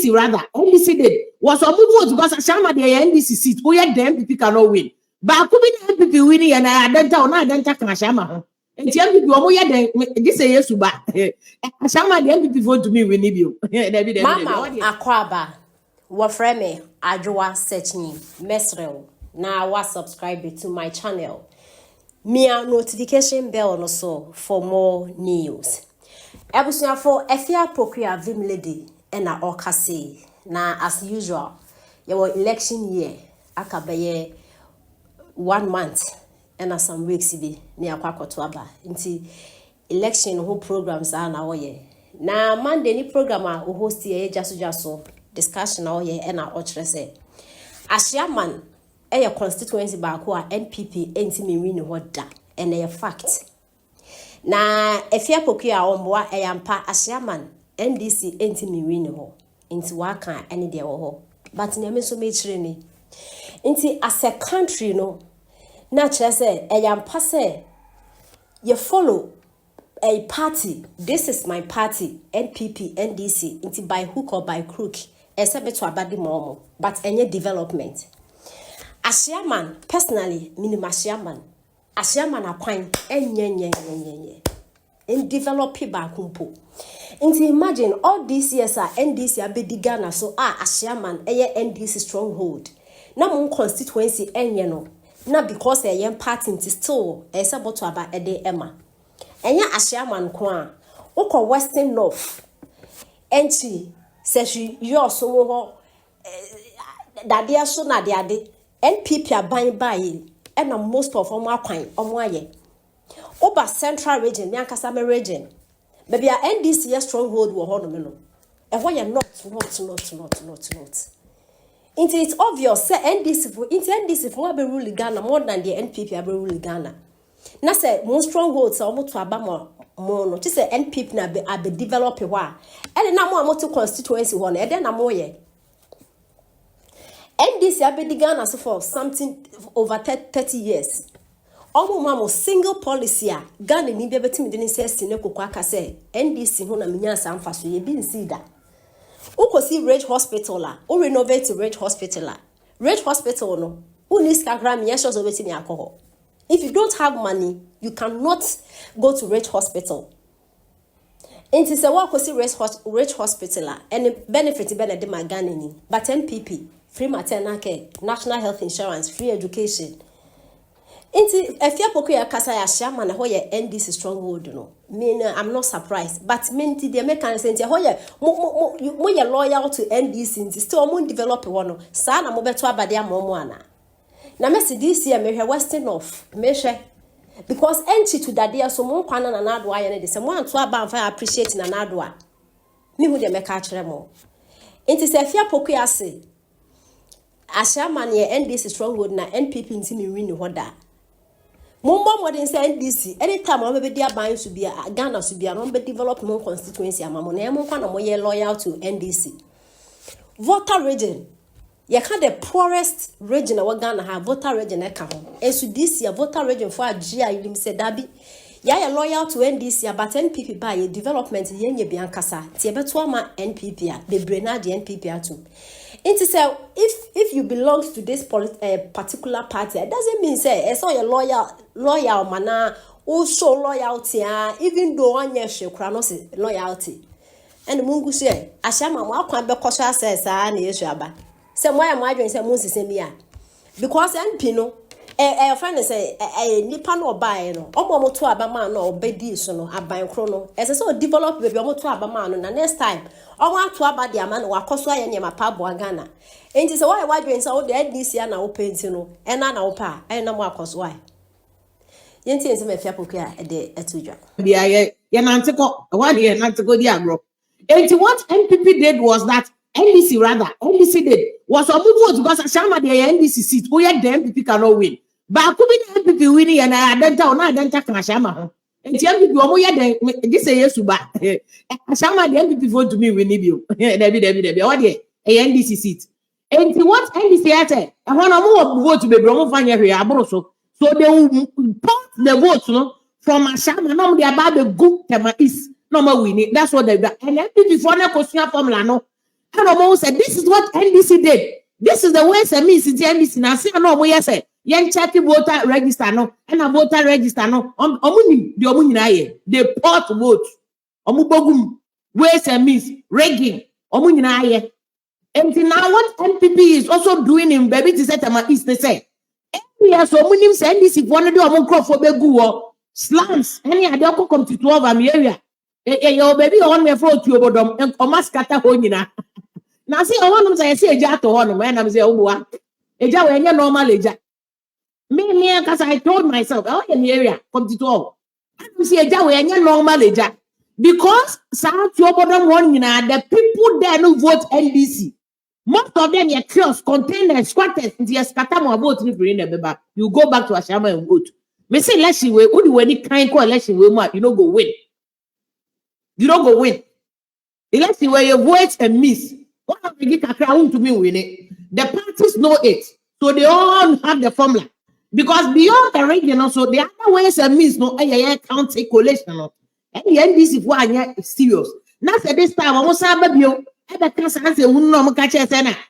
NDC rather, NDC did, was a move vote because Ashiaman the NDC seat, who had the NPP cannot win. But could be the NPP winning and I don't can Ashiaman. And the NPP, this a yes to back. Ashiaman the NPP vote to me, we need you. Mama Akwaba, Wafreme, Adjoa Searching, Mesrel, now was subscribe to my channel. Mia notification bell also for more news. Ebusia for Efia Procure Vim Lady and a Okase. Now, as usual, your election year, Akabaye 1 month and some weeks be near Kwakotwaba. Into election who programs are now ye. Now, Monday ni programmer who host ye just discussion now ye and our say. Ashiaman, a constituency back who are NPP ain't me win what da and a fact. Na Efia Procure omboa eyampa Ashiaman NDC ain't me win ho into waka any day ho. But nyame so me chire ni. Inti as a country no na chere say eyampa say you follow a party. This is my party, NPP, NDC. Inti by hook or by crook. Except to abadi momo. But any development. Ashiaman, personally, minimum Ashiaman. Ashiaman akwan enye. In develop ba kumpo. Inti imagine all these years are NDC abedi Ghana so Ashiaman eye NDC stronghold. Na mon constituency enye no. Na because eye party inti still except to aba ede ema. Enya Ashiaman kwa oko Western North enti seshi yo so ho dadia so na de ade NPP aban bae and most of them are quite aye. Over Central region, Yankasame region. Maybe a NDC stronghold will hold me. And why you're not. It's obvious, say NDC for be ruling Ghana more than the NPP are ruling Ghana. Now say most strongholds are almost to Abama more. Just say NPP na be develop a while. And now more to constituency one, and then I'm more. NDC abedi Ghana so for something over 30 years. Omo mamo single policy a Ghana ni bia betimi de nse ne kokwa aka say NDC ho na menya samfa so ye bi nsi da. Ukosi Rage Hospital la, o renovate Rage Hospital la. Rage Hospital no, uni Instagram ye shows obetimi akọ. If you don't have money, you cannot go to Rage Hospital. Inti se wa kosi Rage Hospital la, and benefit be na de ma Ghana ni. But NPP free maternal care, national health insurance, free education. Inti Efia Procure kasa ya Ashiaman na hoye NDC stronghold no. Me I'm not surprised, but minti the American say hoye mo ye loyal to NDC inti still mo develop one. Sa na mo beto abade amomo ana. Na me see this year me hwe Western North, me hwe because entry to that so mo kwana na nado aye ne de se mo anto aba amfa appreciate na nado a. Me hu de me ka kire mo. Inti se Efia Procure say Ashiaman ye NDC stronghold na NPP nti me win ho da. Mumbo modern say NDC anytime we be dia ban so bia Ghana so bia no be develop more constituency amamo na em kwa na mo ye loyal to NDC. Voter region ye ka the poorest region we Ghana have voter region e ka ho. Esu this year voter region for agia you say dabi ya ye loyal to NDC but NPP ba ye development ye nye bia nkasa ti e beto ama NPP a bebre na de NPP atum. It is if you belong to this particular party, it doesn't mean say it's all your loyal mana or show loyalty, even though one year she cronos loyalty. And Mungu say, Ashiaman, what can be cautious says, Yeshaba. Some why am I doing some Moses in me? Because NPino, a friend say, a nipan or buy no, almost to Abaman or Bedis no, a buy chrono, as I saw develop with almost to Abaman, and next time. I want to about the man or Coswa and Yamapa Ghana. And it's why doing so the NDC na open no and na opa and no more Coswa. Yenty is a Fiapoka a day at Tuja. Yeah, Yanantiko, 1 year not to go diagro. And what NPP did was that NDC rather, NDC did was a move because Ashiaman the NDC seat, who had the NPP cannot win. But could be the NPP winning and I don't can Ashiaman. And this a yes to back. Ashiaman the NPP vote to me we need you. Debbie, what a NDC seat. And what NDC at it? I want to move vote to be Bromo Fanya here, so they will put the votes no from Ashiaman. No, they about the good tema is no more winning. That's what they got. And NPP for na question formula no. And almost said, this is what NDC did. This is the way some means in the NDC. Now, see, I know what you say. Yen check voter register no, and a voter register no. They port vote. Omubogum, ways and means, rigging. And now what NPP is also doing in baby to set my east, they say. Yes, so munim send this if one of them crop for begu slums. Any other come to 12 area. Your baby on me for to bodom and omaskata honina. Now see, I want to say a jar to one when I'm saying, oh, a jar when you're normal jar. Me, because I told myself, oh, in the area, come to 12. I see a jar when you're normal jar. Because South Yobodom one, the people there no vote NDC. Most of them are kiosks, containers, squatters. You go back to Ashiaman and vote. Me say election way, only when it kind of election way, you don't go win. You don't go win. Election where you vote and miss. What have you get a crown to me win it? The parties know it, so they all have the formula. Because beyond the region, also the other ways and means no, can't take collation. And the NDC for is serious. Now at this time, I was a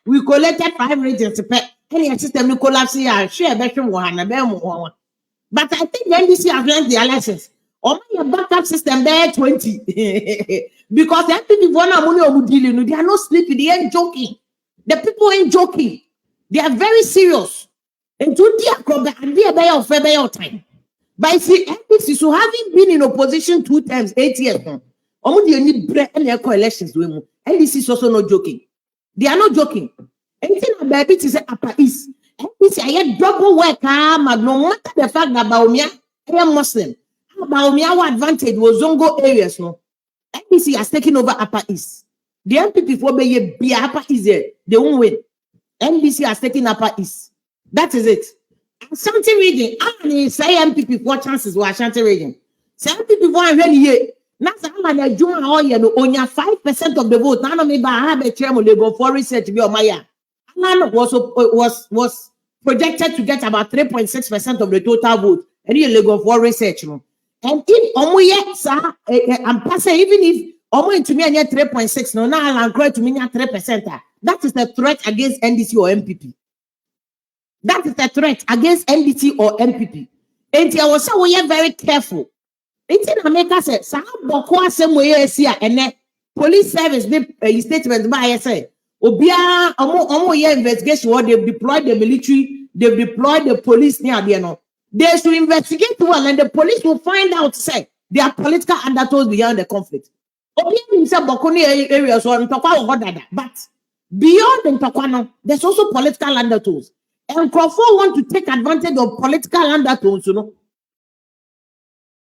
we collected 5 regions to pay any system collapse here, share better one. But I think the NDC have learned their lessons. Or my backup system there 20. Because the people they are not sleeping, they ain't joking. The people ain't joking. They are very serious. And to their time. But see, NDC, so having been in opposition 2 times, 8 years, elections. NDC is also not joking. They are not joking. Anything about it is Upper East. NDC, I get double work, no matter the fact that Baumia, I am Muslim. Baumia advantage was Zongo areas, no. NDC has taken over Upper East. The NPP for be Upper East there, they won't win. NDC has taken Upper East. That is it. Ashanti region, I say NPP 4 chances were Ashanti region. Say NPP 4 already here. Now, only 5% of the vote. Now, maybe I have a chairman. They go for research. Be on my was projected to get about 3.6% of the total vote, and you go for research. And if sir, I'm passing even if to me 3.6, no, now I'm going to me 3%. That is the threat against NDC or MPP. That is the threat against NDC or MPP. And I was so we are very careful. It's in America said, "Sa bokwa sem we here and police service the statement by say, Obia omo investigation what they've deployed the military, they've deployed the police near there no. They should investigate well and the police will find out say there are political undertones behind the conflict. Obia himself bokoni areas or but beyond the Ntokwa, there's also political undertones. And Crawford want to take advantage of political undertones, you know.